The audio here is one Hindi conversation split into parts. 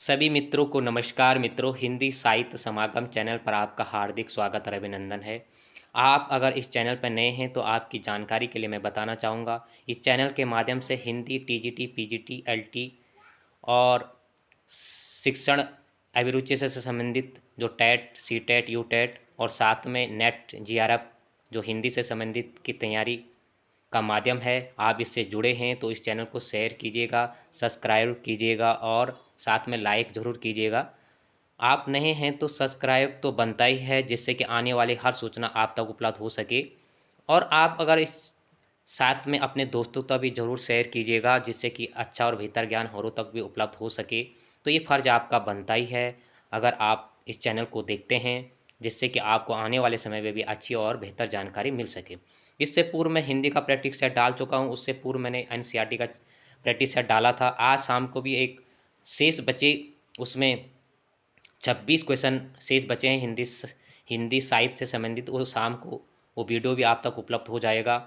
सभी मित्रों को नमस्कार। मित्रों, हिंदी साहित्य समागम चैनल पर आपका हार्दिक स्वागत और अभिनंदन है। आप अगर इस चैनल पर नए हैं तो आपकी जानकारी के लिए मैं बताना चाहूँगा, इस चैनल के माध्यम से हिंदी टीजीटी, पीजीटी, एलटी और शिक्षण अभिरुचि से संबंधित जो टेट, सीटेट, यूटेट और साथ में नेट, जीआरएफ जो हिंदी से संबंधित की तैयारी का माध्यम है, आप इससे जुड़े हैं तो इस चैनल को शेयर कीजिएगा, सब्सक्राइब कीजिएगा और साथ में लाइक ज़रूर कीजिएगा। आप नए हैं तो सब्सक्राइब तो बनता ही है, जिससे कि आने वाली हर सूचना आप तक उपलब्ध हो सके। और आप अगर इस साथ में अपने दोस्तों तक भी ज़रूर शेयर कीजिएगा, जिससे कि अच्छा और बेहतर ज्ञान औरों तक भी उपलब्ध हो सके। तो ये फ़र्ज़ आपका बनता ही है अगर आप इस चैनल को देखते हैं, जिससे कि आपको आने वाले समय में भी अच्छी और बेहतर जानकारी मिल सके। इससे पूर्व मैं हिंदी का प्रैक्टिस सेट डाल चुका हूँ, उससे पूर्व मैंने एनसीईआरटी का प्रैक्टिस सेट डाला था। आज शाम को भी एक शेष बचे, उसमें 26 क्वेश्चन शेष बचे हैं हिंदी साहित्य से संबंधित। वो शाम को वो वीडियो भी आप तक उपलब्ध हो जाएगा।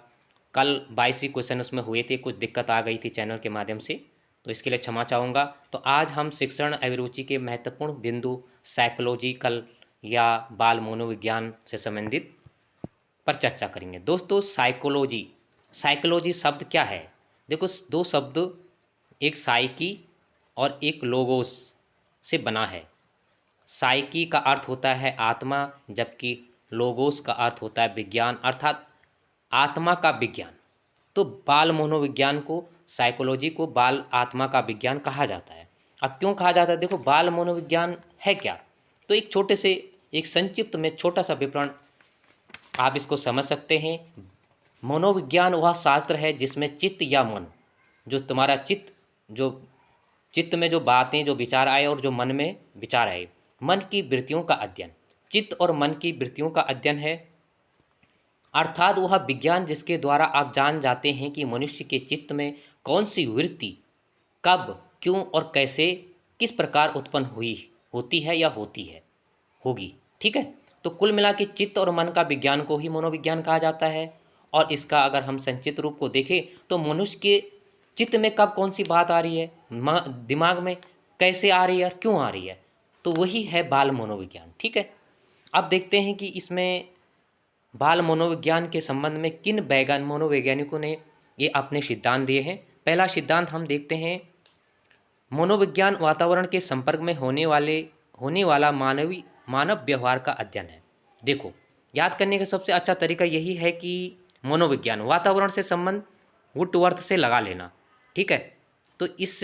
कल 22 ही क्वेश्चन उसमें हुए थे, कुछ दिक्कत आ गई थी चैनल के माध्यम से, तो इसके लिए क्षमा चाहूँगा। तो आज हम शिक्षण अभिरुचि के महत्वपूर्ण बिंदु साइकोलॉजिकल या बाल मनोविज्ञान से संबंधित पर चर्चा करेंगे। दोस्तों, साइकोलॉजी साइकोलॉजी शब्द क्या है? देखो, दो शब्द, एक साइकी और एक लोगोस से बना है। साइकी का अर्थ होता है आत्मा, जबकि लोगोस का अर्थ होता है विज्ञान, अर्थात आत्मा का विज्ञान। तो बाल मनोविज्ञान को, साइकोलॉजी को बाल आत्मा का विज्ञान कहा जाता है। अब क्यों कहा जाता है? देखो, बाल मनोविज्ञान है क्या? तो एक छोटे से, एक संक्षिप्त में छोटा सा विवरण आप इसको समझ सकते हैं। मनोविज्ञान वह शास्त्र है जिसमें चित्त या मन, जो तुम्हारा चित्त, जो चित्त में जो बातें, जो विचार आए और जो मन में विचार आए, मन की वृत्तियों का अध्ययन, चित्त और मन की वृत्तियों का अध्ययन है। अर्थात वह विज्ञान जिसके द्वारा आप जान जाते हैं कि मनुष्य के चित्त में कौन सी वृत्ति कब, क्यों और कैसे, किस प्रकार उत्पन्न हुई, होती है या होती है, होगी। ठीक है। तो कुल मिला के चित्त और मन का विज्ञान को ही मनोविज्ञान कहा जाता है। और इसका अगर हम संक्षिप्त रूप को देखें तो मनुष्य के चित्त में कब कौन सी बात आ रही है, दिमाग में कैसे आ रही है और क्यों आ रही है, तो वही है बाल मनोविज्ञान। ठीक है। अब देखते हैं कि इसमें बाल मनोविज्ञान के संबंध में किन मनोवैज्ञानिकों ने ये अपने सिद्धांत दिए हैं। पहला सिद्धांत हम देखते हैं, मनोविज्ञान वातावरण के संपर्क में होने वाला मानव व्यवहार का अध्ययन है। देखो, याद करने का सबसे अच्छा तरीका यही है कि मनोविज्ञान वातावरण से संबंध वुडवर्थ से लगा लेना। ठीक है। तो इस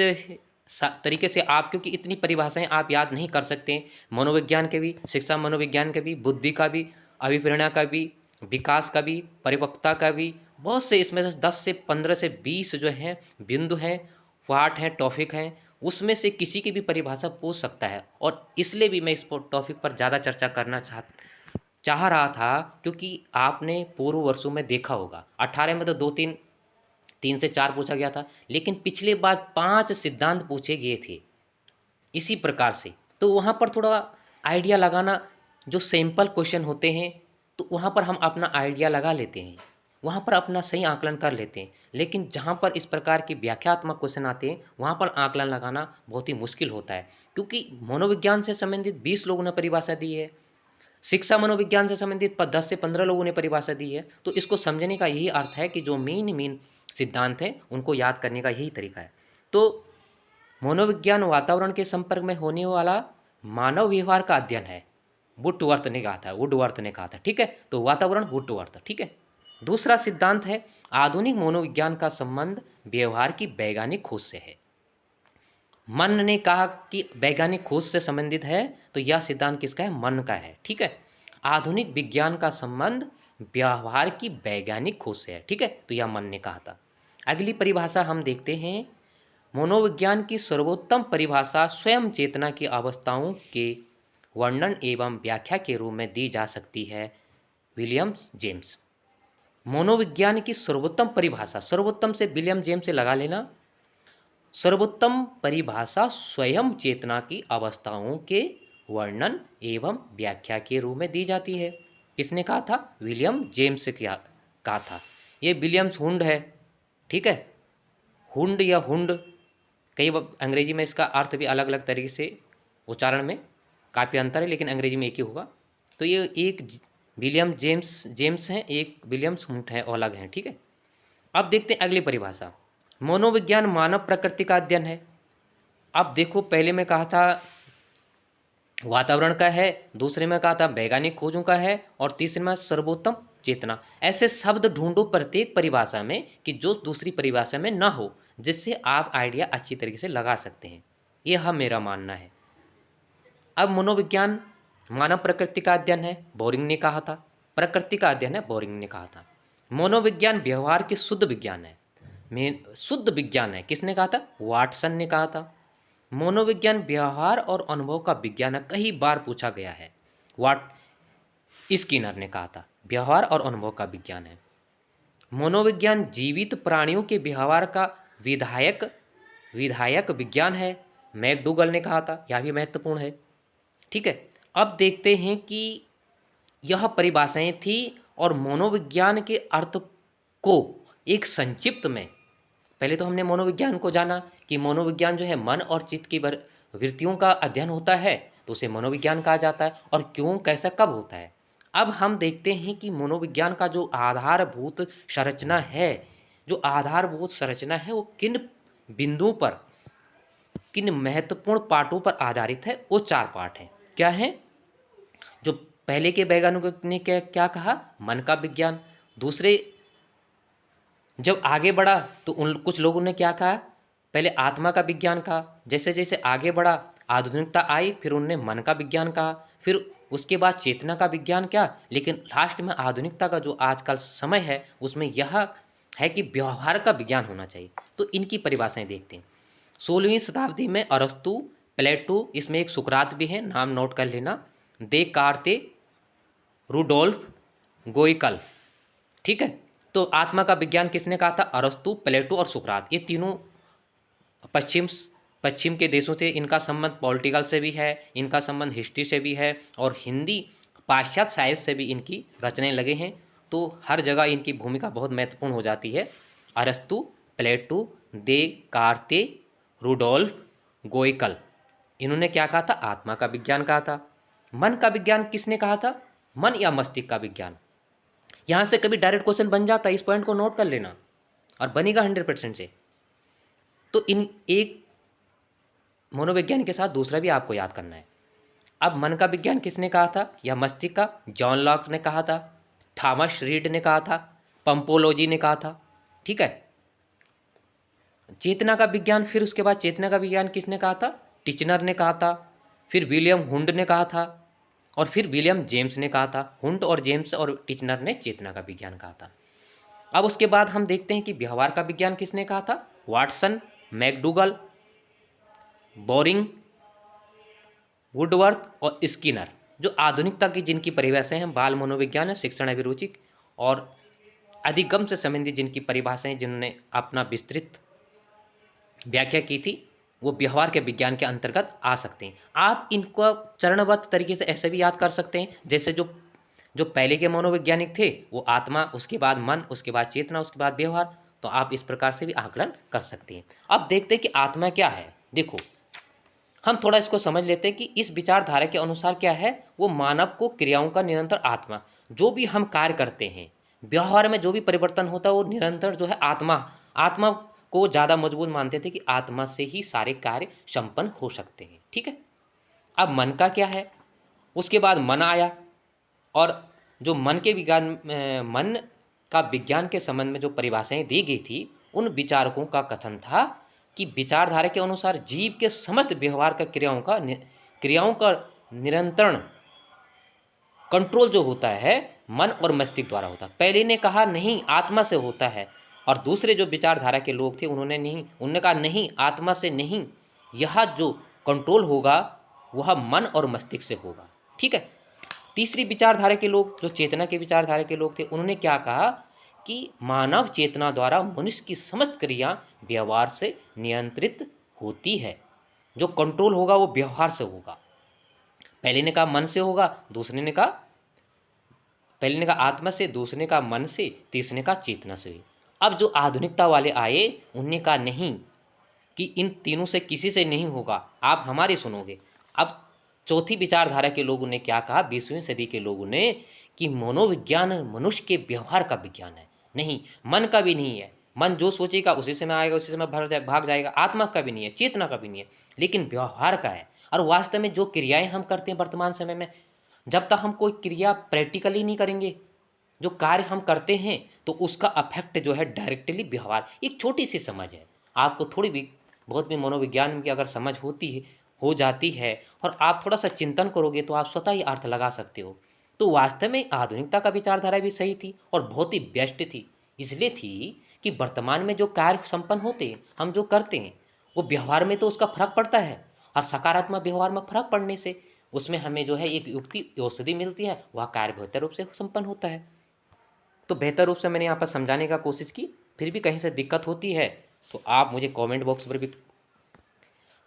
तरीके से आप, क्योंकि इतनी परिभाषाएं आप याद नहीं कर सकते, मनोविज्ञान के भी, शिक्षा मनोविज्ञान के भी, बुद्धि का भी, अभिप्रेरणा का भी, विकास का भी, परिपक्वता का भी, बहुत से इसमें से 10 से 15 से 20 जो हैं बिंदु हैं, पार्ट हैं, टॉपिक हैं, उसमें से किसी की भी परिभाषा पूछ सकता है। और इसलिए भी मैं इस टॉपिक पर ज़्यादा चर्चा करना चाह रहा था, क्योंकि आपने पूर्व वर्षों में देखा होगा 18 में तो 2-3, 3 से 4 पूछा गया था, लेकिन पिछले बार 5 सिद्धांत पूछे गए थे इसी प्रकार से। तो वहाँ पर थोड़ा आइडिया लगाना, जो सैम्पल क्वेश्चन होते हैं तो वहाँ पर हम अपना आइडिया लगा लेते हैं, वहाँ पर अपना सही आकलन कर लेते हैं। लेकिन जहाँ पर इस प्रकार की व्याख्यात्मक क्वेश्चन आते हैं वहाँ पर आकलन लगाना बहुत ही मुश्किल होता है, क्योंकि मनोविज्ञान से संबंधित 20 लोगों ने परिभाषा दी है, शिक्षा मनोविज्ञान से संबंधित 10 से 15 लोगों ने परिभाषा दी है। तो इसको समझने का यही अर्थ है कि जो मेन सिद्धांत हैं उनको याद करने का यही तरीका है। तो मनोविज्ञान वातावरण के संपर्क में होने वाला मानव व्यवहार का अध्ययन है। वुडवर्थ ने कहा था। ठीक है। तो वातावरण, वुडवर्थ। ठीक है। दूसरा सिद्धांत है, आधुनिक मनोविज्ञान का संबंध व्यवहार की वैज्ञानिक खोज से है। मन ने कहा कि वैज्ञानिक खोज से संबंधित है, तो यह सिद्धांत किसका है? मन का है। ठीक है। आधुनिक विज्ञान का संबंध व्यवहार की वैज्ञानिक खोज से है। ठीक है। तो यह मन ने कहा था। अगली परिभाषा हम देखते हैं, मनोविज्ञान की सर्वोत्तम परिभाषा स्वयं चेतना की अवस्थाओं के वर्णन एवं व्याख्या के रूप में दी जा सकती है। William James. मनोविज्ञान की सर्वोत्तम परिभाषा, सर्वोत्तम से विलियम जेम्स से लगा लेना, सर्वोत्तम परिभाषा स्वयं चेतना की अवस्थाओं के वर्णन एवं व्याख्या के रूप में दी जाती है। किसने कहा था? विलियम जेम्स कहा था। ये विलियम्स हुंड है। ठीक है। हुंड या हुंड अंग्रेजी में इसका अर्थ भी अलग अलग तरीके से, उच्चारण में काफ़ी अंतर है, लेकिन अंग्रेजी में एक ही होगा। तो ये एक विलियम जेम्स हैं, एक विलियम्स हुंट है, अलग हैं, ठीक है। अब देखते हैं अगली परिभाषा। मनोविज्ञान मानव प्रकृति का अध्ययन है। अब देखो, पहले में कहा था वातावरण का है, दूसरे में कहा था वैज्ञानिक खोजों का है, और तीसरे में सर्वोत्तम चेतना। ऐसे शब्द ढूंढो प्रत्येक परिभाषा में कि जो दूसरी परिभाषा में ना हो, जिससे आप आइडिया अच्छी तरीके से लगा सकते हैं। यह मेरा मानना है। अब मनोविज्ञान मानव प्रकृति का अध्ययन है, बोरिंग ने कहा था। प्रकृति का अध्ययन है, बोरिंग ने कहा था। मनोविज्ञान व्यवहार की शुद्ध विज्ञान है, शुद्ध विज्ञान है, किसने कहा था? वाटसन ने कहा था। मनोविज्ञान व्यवहार और अनुभव का विज्ञान है, कई बार पूछा गया है। वाट स्किनर ने कहा था व्यवहार और अनुभव का विज्ञान है। मनोविज्ञान जीवित प्राणियों के व्यवहार का विधायक विधायक विज्ञान है, मैकडूगल ने कहा था। यह भी महत्वपूर्ण है, ठीक है। अब देखते हैं कि यह परिभाषाएं थी, और मनोविज्ञान के अर्थ को एक संक्षिप्त में, पहले तो हमने मनोविज्ञान को जाना कि मनोविज्ञान जो है मन और चित्त की वृत्तियों का अध्ययन होता है, तो उसे मनोविज्ञान कहा जाता है, और क्यों, कैसा, कब होता है। अब हम देखते हैं कि मनोविज्ञान का जो आधारभूत संरचना है, वो किन बिंदुओं पर, किन महत्वपूर्ण पार्टों पर आधारित है। वो 4 पार्ट हैं। क्या है? जो पहले के वैज्ञानिकों ने क्या कहा? मन का विज्ञान। दूसरे जब आगे बढ़ा तो कुछ लोगों ने क्या कहा? पहले आत्मा का विज्ञान कहा। जैसे जैसे आगे बढ़ा, आधुनिकता आई, फिर उनने मन का विज्ञान कहा, फिर उसके बाद चेतना का विज्ञान क्या, लेकिन लास्ट में आधुनिकता का जो आजकल समय है, उसमें यह है कि व्यवहार का विज्ञान होना चाहिए। तो इनकी परिभाषाएं देखते हैं। 16वीं शताब्दी में अरस्तु, प्लेटो, इसमें एक सुकरात भी है, नाम नोट कर लेना, देकार्ते, रुडोल्फ गोइकल, ठीक है। तो आत्मा का विज्ञान किसने कहा था? अरस्तु, प्लेटो और सुकरात। ये तीनों पश्चिम के देशों से इनका संबंध पॉलिटिकल से भी है, इनका संबंध हिस्ट्री से भी है, और हिंदी पाश्चात्य साहित्य से भी इनकी रचनाएं लगे हैं। तो हर जगह इनकी भूमिका बहुत महत्वपूर्ण हो जाती है। अरस्तु, प्लेटो, देकार्ते, रुडोल्फ गोइकल, इन्होंने क्या कहा था? आत्मा का विज्ञान कहा था। मन का विज्ञान किसने कहा था? मन या मस्तिष्क का विज्ञान। यहाँ से कभी डायरेक्ट क्वेश्चन बन जाता है, इस पॉइंट को नोट कर लेना, और बनेगा 100% से। तो इन एक मनोविज्ञान के साथ दूसरा भी आपको याद करना है। अब मन का विज्ञान किसने कहा था या मस्तिष्क का? जॉन लॉक ने कहा था, थॉमस रीड ने कहा था, पंपोलोजी ने कहा था, ठीक है। चेतना का विज्ञान, फिर उसके बाद चेतना का विज्ञान किसने कहा था? टिचनर ने कहा था, फिर विलियम हुंड ने कहा था, और फिर विलियम जेम्स ने कहा था। हुंड और जेम्स और टिचनर ने चेतना का विज्ञान कहा था। अब उसके बाद हम देखते हैं कि व्यवहार का विज्ञान किसने कहा था? वाटसन, मैकडूगल, बोरिंग, वुडवर्थ और स्किनर। जो आधुनिकता की जिनकी परिभाषाएं हैं, बाल मनोविज्ञान है, शिक्षण अभिरुचिक और अधिगम से संबंधित जिनकी परिभाषाएं, जिन्होंने अपना विस्तृत व्याख्या की थी, वो व्यवहार के विज्ञान के अंतर्गत आ सकते हैं। आप इनको चरणबद्ध तरीके से ऐसे भी याद कर सकते हैं, जैसे जो पहले के मनोवैज्ञानिक थे वो आत्मा, उसके बाद मन, उसके बाद चेतना, उसके बाद व्यवहार। तो आप इस प्रकार से भी आकलन कर सकते हैं। अब देखते हैं कि आत्मा क्या है। देखो, हम थोड़ा इसको समझ लेते हैं कि इस विचारधारा के अनुसार क्या है, वो मानव को क्रियाओं का निरंतर आत्मा, जो भी हम कार्य करते हैं, व्यवहार में जो भी परिवर्तन होता है, वो निरंतर जो है आत्मा को ज़्यादा मजबूत मानते थे कि आत्मा से ही सारे कार्य संपन्न हो सकते हैं, ठीक है। अब मन का क्या है? उसके बाद मन आया, और जो मन के विज्ञान, मन का विज्ञान के संबंध में जो परिभाषाएं दी गई थी, उन विचारकों का कथन था कि विचारधारा के अनुसार जीव के समस्त व्यवहार का क्रियाओं का निरंतर कंट्रोल जो होता है मन और मस्तिष्क द्वारा होता है। पहले ने कहा नहीं, आत्मा से होता है, और दूसरे जो विचारधारा के लोग थे उन्होंने कहा नहीं, आत्मा से नहीं, यह जो कंट्रोल होगा वह मन और मस्तिष्क से होगा, ठीक है। तीसरी विचारधारा के लोग, जो चेतना के विचारधारा के लोग थे, उन्होंने क्या कहा कि मानव चेतना द्वारा मनुष्य की समस्त क्रिया व्यवहार से नियंत्रित होती है, जो कंट्रोल होगा वो व्यवहार से होगा। पहले ने कहा मन से होगा, पहले ने कहा आत्मा से, दूसरे ने कहा मन से, तीसरे ने कहा चेतना से। अब जो आधुनिकता वाले आए, उन्होंने कहा नहीं, कि इन तीनों से किसी से नहीं होगा, आप हमारी सुनोगे। अब चौथी विचारधारा के लोगों ने क्या कहा, 20वीं सदी के लोगों ने, कि मनोविज्ञान मनुष्य के व्यवहार का विज्ञान है। नहीं, मन का भी नहीं है। मन जो सोचेगा उसी से में आएगा, उसी से में भाग जाएगा। आत्मा का भी नहीं है, चेतना का भी नहीं है, लेकिन व्यवहार का है। और वास्तव में जो क्रियाएं हम करते हैं वर्तमान समय में, जब तक हम कोई क्रिया प्रैक्टिकली नहीं करेंगे, जो कार्य हम करते हैं, तो उसका अफेक्ट जो है डायरेक्टली व्यवहार। एक छोटी सी समझ है, आपको थोड़ी भी बहुत भी मनोविज्ञान की अगर समझ होती है, हो जाती है, और आप थोड़ा सा चिंतन करोगे तो आप स्वतः ही अर्थ लगा सकते हो। तो वास्तव में आधुनिकता का विचारधारा भी सही थी और बहुत ही बेस्ट थी। इसलिए थी कि वर्तमान में जो कार्य संपन्न होते हैं, हम जो करते हैं, वो व्यवहार में तो उसका फर्क पड़ता है, और सकारात्मक व्यवहार में फर्क पड़ने से उसमें हमें जो है एक युक्ति औषधि मिलती है, वह कार्य बेहतर रूप से संपन्न होता है। तो बेहतर रूप से मैंने यहाँ पर समझाने का कोशिश की। फिर भी कहीं से दिक्कत होती है तो आप मुझे कमेंट बॉक्स पर भी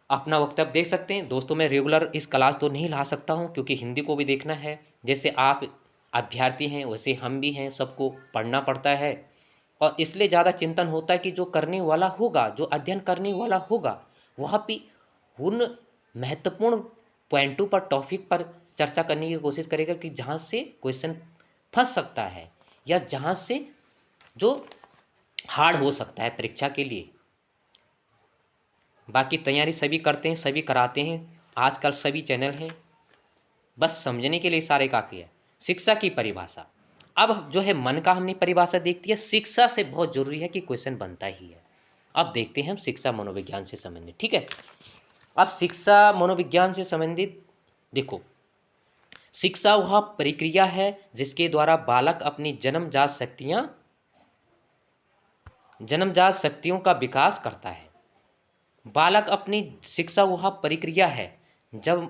अपना वक्तव्य दे सकते हैं। दोस्तों, मैं रेगुलर इस क्लास तो नहीं ला सकता हूँ, क्योंकि हिंदी को भी देखना है। जैसे आप अभ्यर्थी हैं वैसे हम भी हैं, सबको पढ़ना पड़ता है, और इसलिए ज़्यादा चिंतन होता है कि जो करने वाला होगा, जो अध्ययन करने वाला होगा, वहाँ भी उन महत्वपूर्ण पॉइंटों पर, टॉपिक पर चर्चा करने की कोशिश करेगा कि जहाँ से क्वेश्चन फंस सकता है, या जहाँ से जो हार्ड हो सकता है परीक्षा के लिए। बाकी तैयारी सभी करते हैं, सभी कराते हैं, आजकल सभी चैनल हैं, बस समझने के लिए सारे काफ़ी है। शिक्षा की परिभाषा, अब जो है मन का हमने परिभाषा देखती है, शिक्षा से बहुत जरूरी है कि क्वेश्चन बनता ही है। अब देखते हैं हम शिक्षा मनोविज्ञान से संबंधित, ठीक है। अब शिक्षा मनोविज्ञान से संबंधित देखो, शिक्षा वह प्रक्रिया है जिसके द्वारा बालक अपनी जन्मजात शक्तियों का विकास करता है। बालक अपनी शिक्षा वह प्रक्रिया है जब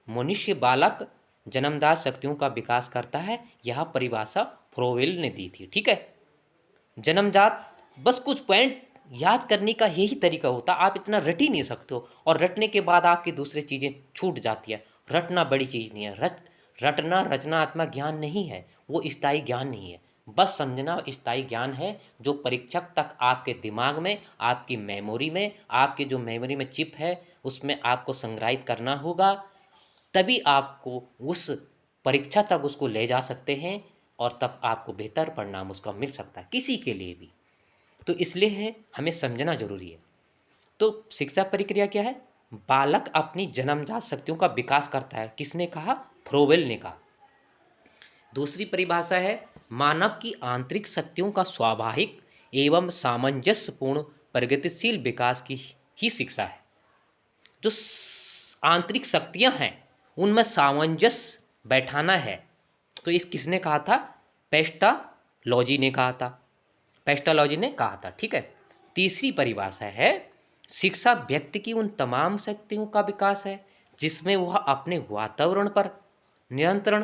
मनुष्य बालक जन्मजात शक्तियों का विकास करता है। यह परिभाषा फ्रोवेल ने दी थी, ठीक है। जन्मजात, बस कुछ पॉइंट याद करने का यही तरीका होता, आप इतना रट ही नहीं सकते हो, और रटने के बाद आपकी दूसरी चीज़ें छूट जाती है। रटना बड़ी चीज़ नहीं है, रटना रचनात्मक ज्ञान नहीं है, वो स्थायी ज्ञान नहीं है। बस समझना स्थायी ज्ञान है, जो परीक्षक तक आपके दिमाग में, आपकी मेमोरी में, आपके जो मेमोरी में चिप है उसमें आपको संग्रहित करना होगा, तभी आपको उस परीक्षा तक उसको ले जा सकते हैं, और तब आपको बेहतर परिणाम उसका मिल सकता है, किसी के लिए भी। तो इसलिए है हमें समझना जरूरी है। तो शिक्षा प्रक्रिया क्या है, बालक अपनी जन्मजात शक्तियों का विकास करता है। किसने कहा, फ्रोवेल ने कहा। दूसरी परिभाषा है, मानव की आंतरिक शक्तियों का स्वाभाविक एवं सामंजस्यपूर्ण प्रगतिशील विकास की ही शिक्षा है। जो आंतरिक शक्तियां हैं उनमें सामंजस्य बैठाना है। तो इस किसने कहा था, पेस्टालॉजी ने कहा था, पेस्टालॉजी ने कहा था, ठीक है। तीसरी परिभाषा है, शिक्षा व्यक्ति की उन तमाम शक्तियों का विकास है जिसमें वह अपने वातावरण पर नियंत्रण,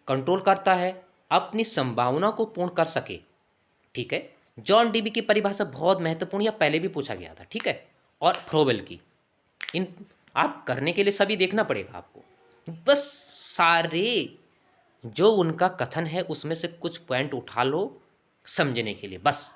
कंट्रोल करता है, अपनी संभावना को पूर्ण कर सके, ठीक है। जॉन डीबी की परिभाषा बहुत महत्वपूर्ण, या पहले भी पूछा गया था, ठीक है। और फ्रोवेल की, इन आप करने के लिए सभी देखना पड़ेगा आपको, बस सारे जो उनका कथन है उसमें से कुछ पॉइंट उठा लो समझने के लिए बस।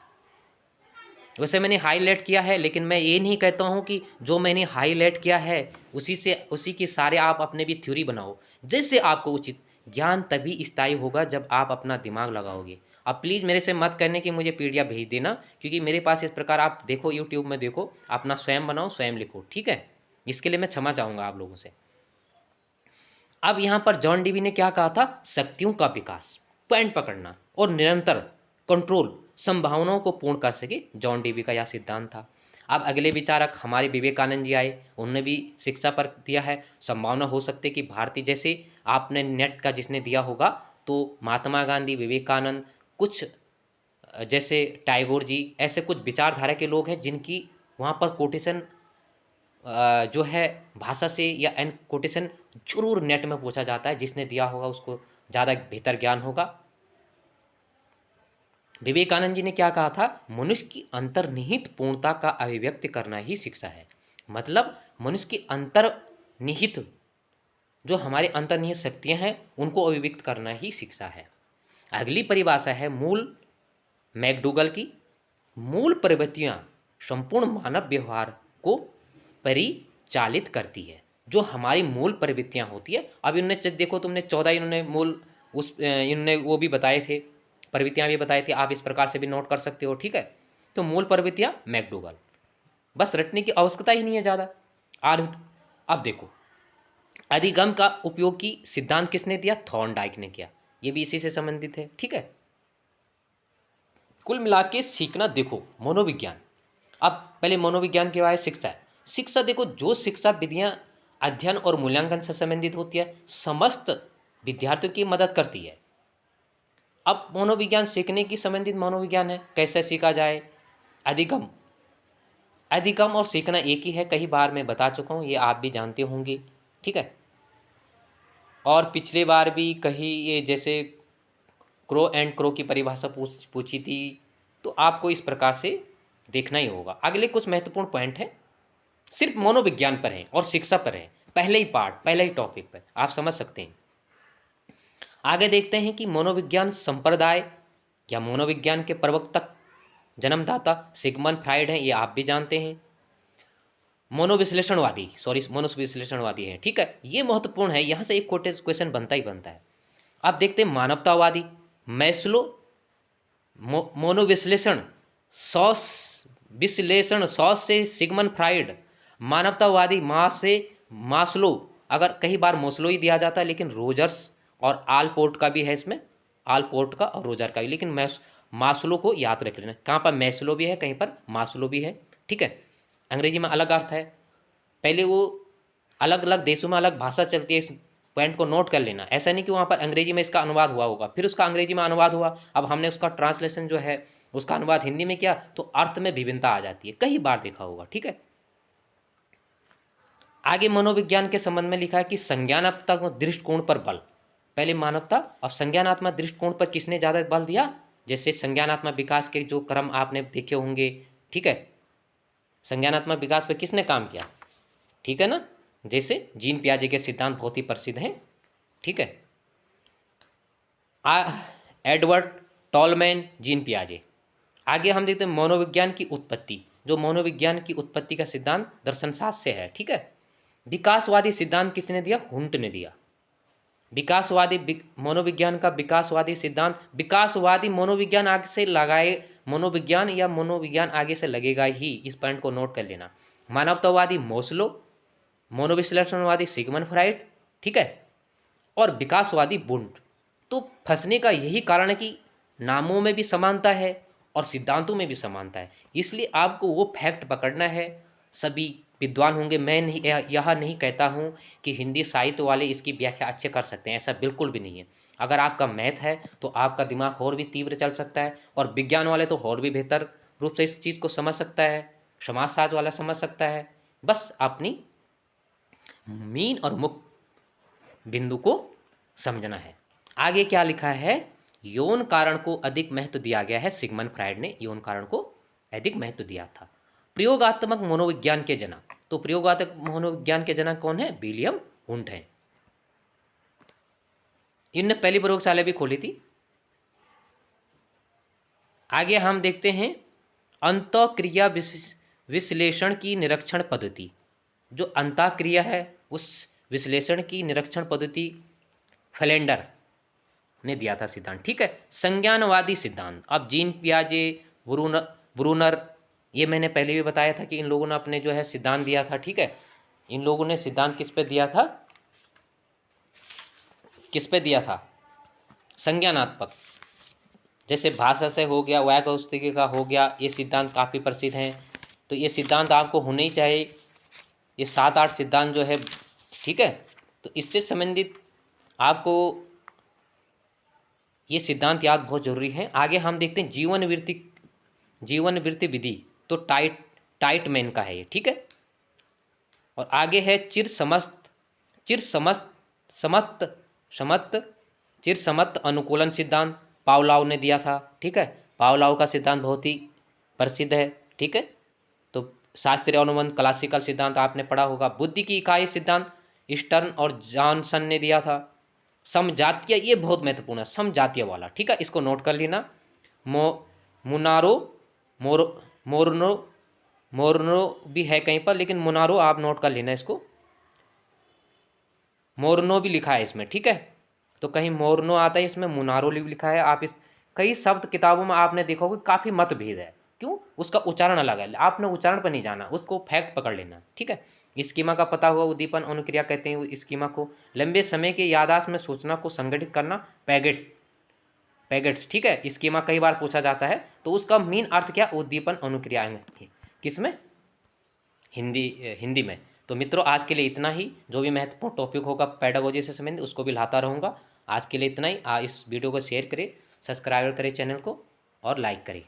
वैसे मैंने हाईलाइट किया है, लेकिन मैं ये नहीं कहता हूँ कि जो मैंने हाईलाइट किया है उसी की सारे आप अपने भी थ्योरी बनाओ, जैसे आपको उचित। ज्ञान तभी स्थायी होगा जब आप अपना दिमाग लगाओगे। अब प्लीज़ मेरे से मत करने कि मुझे पीडीएफ भेज देना, क्योंकि मेरे पास इस प्रकार आप देखो, यूट्यूब में देखो, अपना स्वयं बनाओ, स्वयं लिखो, ठीक है। इसके लिए मैं क्षमा चाहूँगा आप लोगों से। अब यहाँ पर जॉन डीवी ने क्या कहा था, शक्तियों का विकास, पॉइंट पकड़ना, और निरंतर कंट्रोल, संभावनाओं को पूर्ण कर सके, जॉन डीवी का यह सिद्धांत था। अब अगले विचारक हमारे विवेकानंद जी आए, उन्होंने भी शिक्षा पर दिया है। संभावना हो सकती है कि भारतीय, जैसे आपने नेट का जिसने दिया होगा, तो महात्मा गांधी, विवेकानंद, कुछ जैसे टैगोर जी, ऐसे कुछ विचारधारा के लोग हैं जिनकी वहाँ पर कोटेशन जो है भाषा से या एन कोटेशन जरूर नेट में पूछा जाता है। जिसने दिया होगा उसको ज़्यादा बेहतर ज्ञान होगा। विवेकानंद जी ने क्या कहा था, मनुष्य की अंतर्निहित पूर्णता का अभिव्यक्त करना ही शिक्षा है। मतलब मनुष्य की अंतर्निहित, जो हमारे अंतर्निहित शक्तियां हैं उनको अभिव्यक्त करना ही शिक्षा है। अगली परिभाषा है मैकडूगल की, मूल प्रवृत्तियां संपूर्ण मानव व्यवहार को परिचालित करती है, जो हमारी मूल प्रवृत्तियाँ होती है। अब इन्होंने देखो, तुमने 14 इन्होंने मूल इन्होंने वो भी बताए थे, प्रवृत्तियाँ भी बताए थे, आप इस प्रकार से भी नोट कर सकते हो, ठीक है। तो मूल प्रवृत्तियाँ मैकडूगल, बस रटने की आवश्यकता ही नहीं है ज़्यादा। अब देखो, अधिगम का उपयोग की सिद्धांत किसने दिया? थॉर्नडाइक ने किया, ये भी इसी से संबंधित है, ठीक है। कुल मिला के सीखना, देखो मनोविज्ञान, अब पहले मनोविज्ञान के बाद शिक्षा है। शिक्षा देखो, जो शिक्षा विधियाँ अध्ययन और मूल्यांकन से संबंधित होती है, समस्त विद्यार्थियों की मदद करती है। अब मनोविज्ञान सीखने की संबंधित मनोविज्ञान है, कैसे सीखा जाए, अधिगम। अधिगम और सीखना एक ही है, कई बार मैं बता चुका हूँ, ये आप भी जानते होंगे, ठीक है। और पिछले बार भी कहीं ये जैसे क्रो एंड क्रो की परिभाषा पूछी थी, तो आपको इस प्रकार से देखना ही होगा। अगले कुछ महत्वपूर्ण पॉइंट हैं, सिर्फ मनोविज्ञान पर हैं और शिक्षा पर हैं, पहले ही पार्ट, पहले ही टॉपिक पर, आप समझ सकते हैं। आगे देखते हैं कि मनोविज्ञान संप्रदाय या मनोविज्ञान के प्रवर्तक जन्मदाता सिगमंड फ्राइड हैं, ये आप भी जानते हैं। मनोविश्लेषणवादी हैं, ठीक है, ये महत्वपूर्ण है, यहाँ से एक क्वेश्चन बनता ही बनता है। अब देखते हैं मानवतावादी मैस्लो, मनोविश्लेषण सॉस से सिगमंड फ्राइड, मानवतावादी मास्लो, अगर कई बार मोस्लो ही दिया जाता है, लेकिन रोजर्स और आलपोर्ट का भी है इसमें, आलपोर्ट का और रोजर का भी, लेकिन मास्लो को याद रख लेना, कहाँ पर मैस्लो भी है, कहीं पर मास्लो भी है, ठीक है। अंग्रेजी में अलग अर्थ है, पहले वो अलग अलग देशों में अलग भाषा चलती है, इस पॉइंट को नोट कर लेना। ऐसा नहीं कि वहाँ पर अंग्रेजी में इसका अनुवाद हुआ होगा, फिर उसका अंग्रेजी में अनुवाद हुआ, अब हमने उसका ट्रांसलेशन जो है उसका अनुवाद हिंदी में किया, तो अर्थ में विभिन्नता आ जाती है, कई बार देखा होगा, ठीक है। आगे मनोविज्ञान के संबंध में लिखा है कि संज्ञानात्मक दृष्टिकोण पर बल, पहले मानवता, अब संज्ञानात्मक दृष्टिकोण पर किसने ज़्यादा बल दिया? जैसे संज्ञानात्मक विकास के जो क्रम आपने देखे होंगे, ठीक है, संज्ञानात्मक विकास पर किसने काम किया, ठीक है ना, जैसे जीन पियाजे के सिद्धांत बहुत ही प्रसिद्ध हैं, ठीक है। एडवर्ड टॉलमैन, जीन पियाजे। आगे हम देखते हैं मनोविज्ञान की उत्पत्ति, जो मनोविज्ञान की उत्पत्ति का सिद्धांत दर्शनशास्त्र से है, ठीक है। विकासवादी सिद्धांत किसने दिया? हुंट ने दिया। विकासवादी मनोविज्ञान का विकासवादी सिद्धांत, विकासवादी मनोविज्ञान आगे से लगाए, मनोविज्ञान या मनोविज्ञान आगे से लगेगा ही, इस पॉइंट को नोट कर लेना। मानवतावादी मोस्लो, मनोविश्लेषणवादी सिगमंड फ्राइड, ठीक है, और विकासवादी वुंट। तो फंसने का यही कारण है कि नामों में भी समानता है और सिद्धांतों में भी समानता है, इसलिए आपको वो फैक्ट पकड़ना है। सभी विद्वान होंगे, मैं नहीं, यह नहीं कहता हूँ कि हिंदी साहित्य वाले इसकी व्याख्या अच्छे कर सकते हैं, ऐसा बिल्कुल भी नहीं है। अगर आपका मैथ है तो आपका दिमाग और भी तीव्र चल सकता है, और विज्ञान वाले तो और भी बेहतर रूप से इस चीज़ को समझ सकता है, समाजशास्त्र वाला समझ सकता है। बस अपनी मीन और मुख्य बिंदु को समझना है। आगे क्या लिखा है? यौन कारण को अधिक महत्व दिया गया है। सिगमंड फ्राइड ने यौन कारण को अधिक महत्व दिया था। प्रयोगात्मक मनोविज्ञान के जनक, तो प्रयोगात्मक मनोविज्ञान के जनक कौन है? विलियम हुंट हैं। इनने पहली प्रयोगशाला भी खोली थी। आगे हम देखते हैं अंतःक्रिया विश्लेषण की निरीक्षण पद्धति। जो अंतःक्रिया है उस विश्लेषण की निरीक्षण पद्धति फ्लेंडर ने दिया था सिद्धांत, ठीक है। संज्ञानवादी सिद्धांत, अब जीन पियाजे, ब्रूनर, ये मैंने पहले भी बताया था कि इन लोगों ने अपने जो है सिद्धांत दिया था, ठीक है। इन लोगों ने सिद्धांत किस पे दिया था? किस पे दिया था? संज्ञानात्मक, जैसे भाषा से हो गया, वाक्यौस्तिकी का हो गया, ये सिद्धांत काफ़ी प्रसिद्ध हैं। तो ये सिद्धांत आपको होने ही चाहिए, ये 7-8 सिद्धांत जो है, ठीक है। तो इससे संबंधित आपको ये सिद्धांत याद बहुत जरूरी है। आगे हम देखते हैं जीवन वृत्ति विधि, तो टाइटमैन का है ये, ठीक है। और आगे है चिर समत्त अनुकूलन सिद्धांत, पावलाव ने दिया था, ठीक है। पावलाव का सिद्धांत बहुत ही प्रसिद्ध है, ठीक है। तो शास्त्रीय अनुबंध, क्लासिकल सिद्धांत आपने पढ़ा होगा। बुद्धि की इकाई सिद्धांत स्टर्न और जॉनसन ने दिया था। समजातीय, ये बहुत महत्वपूर्ण है, समजातीय वाला, ठीक है, इसको नोट कर लेना। मोरनो मोरनो भी है कहीं पर, लेकिन मुनारो आप नोट कर लेना इसको, मोरनो भी लिखा है इसमें, ठीक है। तो कहीं मोरनो आता है, इसमें मुनारो भी लिखा है। आप इस कई शब्द किताबों में आपने देखा होगा काफ़ी मतभेद है, क्यों? उसका उच्चारण अलग है, आपने उच्चारण पर नहीं जाना, उसको फैक्ट पकड़ लेना, ठीक है। स्कीमा का पता हुआ उद्दीपन अनुक्रिया कहते हैं स्कीमा को। लंबे समय के याददाश्त में सूचना को संगठित करना, पैगेट्स, ठीक है। स्कीमा कई बार पूछा जाता है, तो उसका मेन अर्थ क्या? उद्दीपन अनुक्रियाएं। किसमें? हिंदी में। तो मित्रों आज के लिए इतना ही। जो भी महत्वपूर्ण टॉपिक होगा पेडागोजी से संबंधित उसको भी लाता रहूँगा। आज के लिए इतना ही। इस वीडियो को शेयर करें, सब्सक्राइब करें चैनल को और लाइक करें।